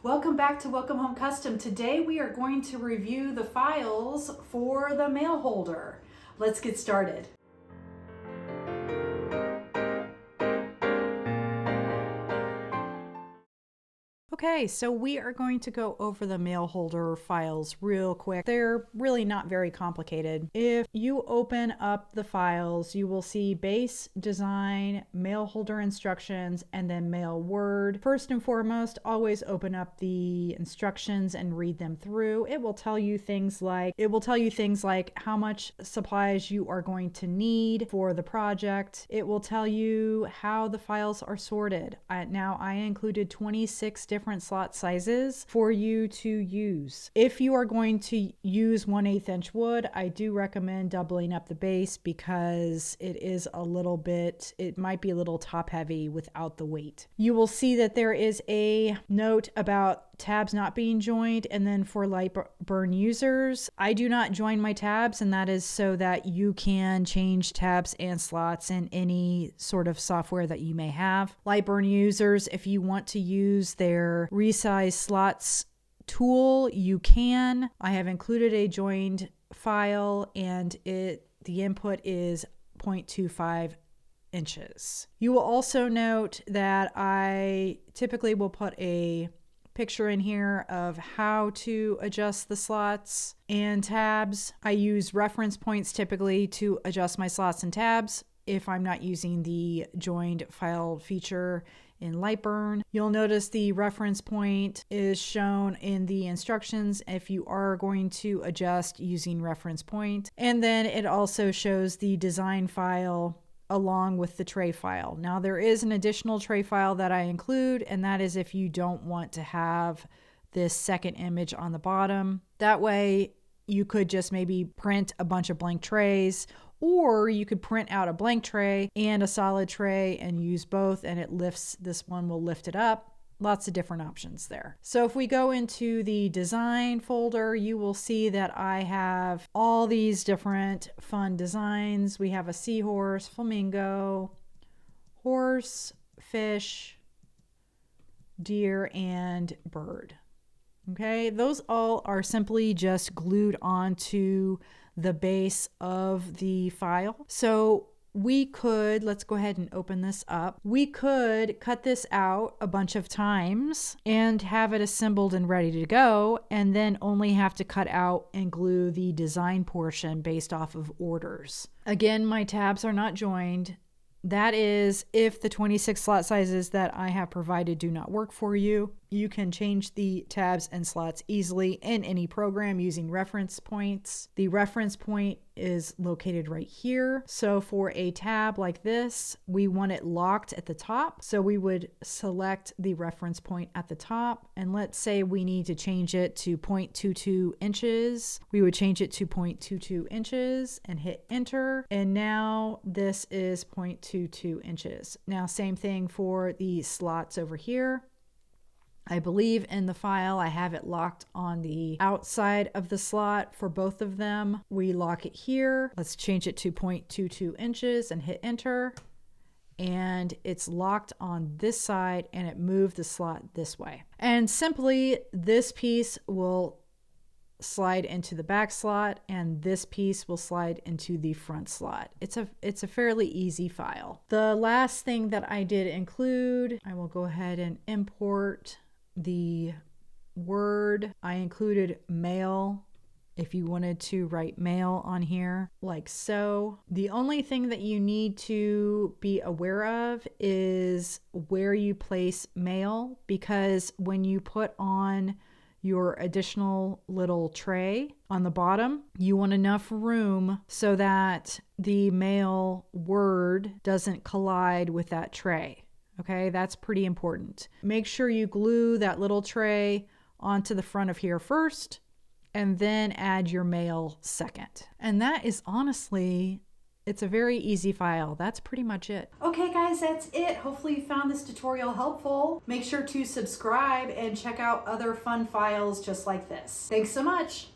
Welcome back to Welcome Home Custom. Today we are going to review the files for the mail holder. Let's get started. Okay, so we are going to go over the mail holder files real quick. They're really not very complicated. If you open up the files, you will see base, design, mail holder instructions, and then mail word. First and foremost, always open up the instructions and read them through. It will tell you things like how much supplies you are going to need for the project. It will tell you how the files are sorted. Now I included 26 different slot sizes for you to use. If you are going to use 1/8 inch wood, I do recommend doubling up the base because it might be a little top heavy without the weight. You will see that there is a note about tabs not being joined, and then for LightBurn users, I do not join my tabs, and that is so that you can change tabs and slots in any sort of software that you may have. LightBurn users, if you want to use their resize slots tool, you can. I have included a joined file, and the input is 0.25 inches. You will also note that I typically will put a picture in here of how to adjust the slots and tabs. I use reference points typically to adjust my slots and tabs if I'm not using the joined file feature in LightBurn. You'll notice the reference point is shown in the instructions if you are going to adjust using reference point. And then it also shows the design file along with the tray file. Now there is an additional tray file that I include, and that is if you don't want to have this second image on the bottom. That way you could just maybe print a bunch of blank trays, or you could print out a blank tray and a solid tray and use both, and this one will lift it up. Lots of different options there. So if we go into the design folder, you will see that I have all these different fun designs. We have a seahorse, flamingo, horse, fish, deer, and bird. Okay, those all are simply just glued onto the base of the file. So let's go ahead and open this up. We could cut this out a bunch of times and have it assembled and ready to go, and then only have to cut out and glue the design portion based off of orders. Again, my tabs are not joined. That is if the 26 slot sizes that I have provided do not work for you. You can change the tabs and slots easily in any program using reference points. The reference point is located right here. So for a tab like this, we want it locked at the top. So we would select the reference point at the top, and let's say we need to change it to 0.22 inches. We would change it to 0.22 inches and hit enter. And now this is 0.22 inches. Now same thing for the slots over here. I believe in the file I have it locked on the outside of the slot for both of them. We lock it here. Let's change it to 0.22 inches and hit enter. And it's locked on this side, and it moved the slot this way. And simply this piece will slide into the back slot, and this piece will slide into the front slot. It's a fairly easy file. The last thing that I did include, I will go ahead and import the word. I included mail if you wanted to write mail on here, like so. The only thing that you need to be aware of is where you place mail, because when you put on your additional little tray on the bottom, you want enough room so that the mail word doesn't collide with that tray. Okay, that's pretty important. Make sure you glue that little tray onto the front of here first, and then add your mail second. And that is honestly, it's a very easy file. That's pretty much it. Okay guys, that's it. Hopefully you found this tutorial helpful. Make sure to subscribe and check out other fun files just like this. Thanks so much.